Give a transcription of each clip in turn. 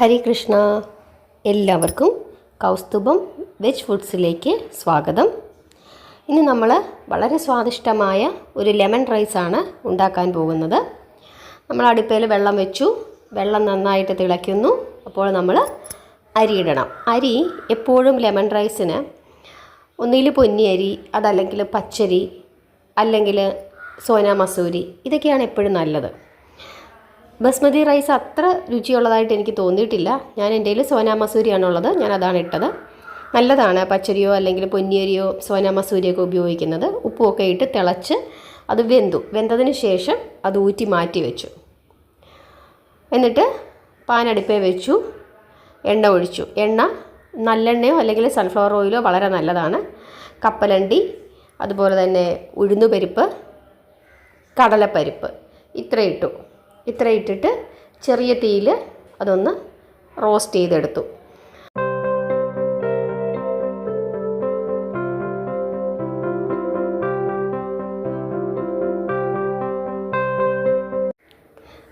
ഹരേ കൃഷ്ണ. എല്ലാവർക്കും കൗസ്തുഭം വെജ് ഫുഡ്സിലേക്ക് സ്വാഗതം. ഇന്ന് നമ്മൾ വളരെ സ്വാദിഷ്ടമായ ഒരു ലെമൺ റൈസാണ് ഉണ്ടാക്കാൻ പോകുന്നത്. നമ്മൾ അടുപ്പയിൽ വെള്ളം വെച്ചു, വെള്ളം നന്നായിട്ട് തിളയ്ക്കുന്നു. അപ്പോൾ നമ്മൾ അരിയിടണം. അരി എപ്പോഴും ലെമൺ റൈസിന് ഒന്നുകിൽ പൊന്നി അരി, അതല്ലെങ്കിൽ പച്ചരി, അല്ലെങ്കിൽ സോനാ മസൂരി, ഇതൊക്കെയാണ് എപ്പോഴും നല്ലത്. ബസ്മതി റൈസ് അത്ര രുചിയുള്ളതായിട്ട് എനിക്ക് തോന്നിയിട്ടില്ല. ഞാൻ എൻ്റെ കയ്യിൽ സോനാ മസൂരിയാണുള്ളത്, ഞാൻ അതാണ് ഇട്ടത്. നല്ലതാണ് പച്ചരിയോ അല്ലെങ്കിൽ പൊന്നിയരിയോ സോനാ മസൂരിയൊക്കെ ഉപയോഗിക്കുന്നത്. ഉപ്പുമൊക്കെ ഇട്ട് തിളച്ച് അത് വെന്തതിന് ശേഷം അത് ഊറ്റി മാറ്റി വെച്ചു. എന്നിട്ട് പാൻ അടുപ്പേ വെച്ചു, എണ്ണ ഒഴിച്ചു. എണ്ണ നല്ലെണ്ണയോ അല്ലെങ്കിൽ സൺഫ്ലവർ ഓയിലോ വളരെ നല്ലതാണ്. കപ്പലണ്ടി, അതുപോലെ തന്നെ ഉഴുന്നുപരിപ്പ്, കടലപ്പരിപ്പ് ഇത്ര ഇട്ടിട്ട് ചെറിയ തീയിൽ അതൊന്ന് റോസ്റ്റ് ചെയ്തെടുത്തു.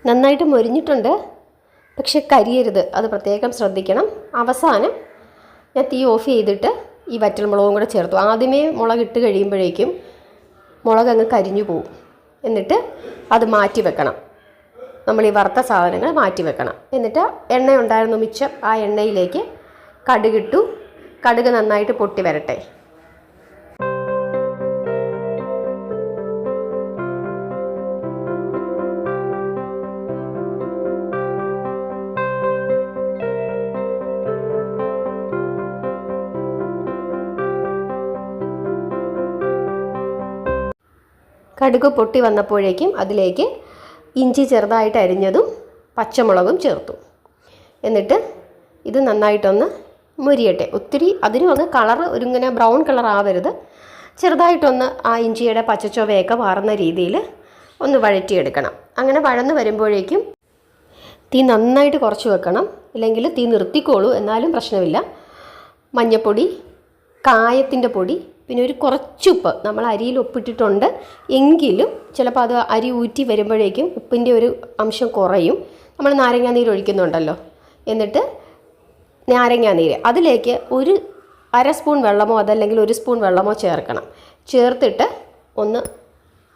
നന്നായിട്ട് മൊരിഞ്ഞിട്ടുണ്ട്, പക്ഷെ കരിയരുത്, അത് പ്രത്യേകം ശ്രദ്ധിക്കണം. അവസാനം ഞാൻ തീ ഓഫ് ചെയ്തിട്ട് ഈ വറ്റൽമുളകും കൂടെ ചേർത്തു. ആദ്യമേ മുളക് ഇട്ട് കഴിയുമ്പോഴേക്കും മുളക് അങ്ങ് കരിഞ്ഞു പോവും. എന്നിട്ട് അത് മാറ്റി വെക്കണം. നമ്മൾ ഈ വറുത്ത സാധനങ്ങൾ മാറ്റി വെക്കണം. എന്നിട്ട് എണ്ണ ഉണ്ടായിരുന്നു മിച്ചം, ആ എണ്ണയിലേക്ക് കടുകിട്ടു. കടുക് നന്നായിട്ട് പൊട്ടി വരട്ടെ. കടുക് പൊട്ടി വന്നപ്പോഴേക്കും അതിലേക്ക് ഇഞ്ചി ചെറുതായിട്ട് അരിഞ്ഞതും പച്ചമുളകും ചേർത്തു. എന്നിട്ട് ഇത് നന്നായിട്ടൊന്ന് മുരിയട്ടെ. ഒത്തിരി അതിനും അങ്ങ് കളറ് ഇങ്ങനെ ബ്രൗൺ കളർ ആവരുത്. ചെറുതായിട്ടൊന്ന് ആ ഇഞ്ചിയുടെ പച്ചച്ചൊവയൊക്കെ മാറുന്ന രീതിയിൽ ഒന്ന് വഴറ്റിയെടുക്കണം. അങ്ങനെ വഴന്ന് വരുമ്പോഴേക്കും തീ നന്നായിട്ട് കുറച്ച് വെക്കണം, ഇല്ലെങ്കിൽ തീ നിർത്തിക്കോളൂ, എന്നാലും പ്രശ്നമില്ല. മഞ്ഞൾപ്പൊടി, കായത്തിൻ്റെ പൊടി, പിന്നെ ഒരു കുറച്ചുപ്പ്. നമ്മൾ അരിയിൽ ഉപ്പിട്ടിട്ടുണ്ട് എങ്കിലും ചിലപ്പോൾ അത് അരി ഊറ്റി വരുമ്പോഴേക്കും ഉപ്പിൻ്റെ ഒരു അംശം കുറയും. നമ്മൾ നാരങ്ങാനീര് ഒഴിക്കുന്നുണ്ടല്ലോ. എന്നിട്ട് നാരങ്ങാനീര് അതിലേക്ക് ഒരു അര സ്പൂൺ വെള്ളമോ അതല്ലെങ്കിൽ ഒരു സ്പൂൺ വെള്ളമോ ചേർക്കണം. ചേർത്തിട്ട് ഒന്ന്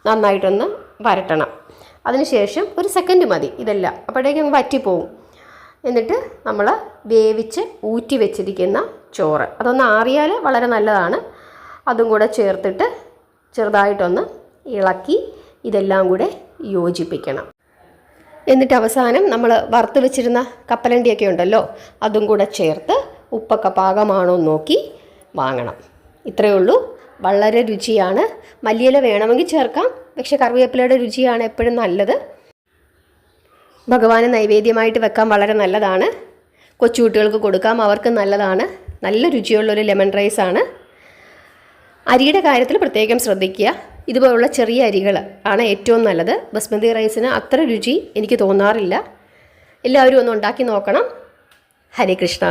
നന്നായിട്ടൊന്ന് വരട്ടണം. അതിനുശേഷം ഒരു സെക്കൻഡ് മതി ഇതെല്ലാം, അപ്പോഴേക്കും വറ്റിപ്പോവും. എന്നിട്ട് നമ്മൾ വേവിച്ച് ഊറ്റി വെച്ചിരിക്കുന്ന ചോറ് അതൊന്ന് ആറിയാൽ വളരെ നല്ലതാണ്. അതും കൂടെ ചേർത്തിട്ട് ചെറുതായിട്ടൊന്ന് ഇളക്കി ഇതെല്ലാം കൂടെ യോജിപ്പിക്കണം. എന്നിട്ട് അവസാനം നമ്മൾ വറുത്ത് വെച്ചിരുന്ന കപ്പലണ്ടിയൊക്കെ ഉണ്ടല്ലോ, അതും കൂടെ ചേർത്ത് ഉപ്പൊക്കെ പാകമാണോ നോക്കി വാങ്ങണം. ഇത്രയേ ഉള്ളൂ. വളരെ രുചിയാണ്. മല്ലിയില വേണമെങ്കിൽ ചേർക്കാം, പക്ഷേ കറിവേപ്പിലയുടെ രുചിയാണ് എപ്പോഴും നല്ലത്. ഭഗവാന് നൈവേദ്യമായിട്ട് വെക്കാൻ വളരെ നല്ലതാണ്. കൊച്ചുകുട്ടികൾക്ക് കൊടുക്കാം, അവർക്ക് നല്ലതാണ്. നല്ല രുചിയുള്ളൊരു ലെമൺ റൈസാണ്. അരിയുടെ കാര്യത്തിൽ പ്രത്യേകം ശ്രദ്ധിക്കുക. ഇതുപോലുള്ള ചെറിയ അരികൾ ആണ് ഏറ്റവും നല്ലത്. ബസ്മതി റൈസിന് അത്ര രുചി എനിക്ക് തോന്നാറില്ല. എല്ലാവരും ഒന്ന് ഉണ്ടാക്കി നോക്കണം. ഹരേ കൃഷ്ണ.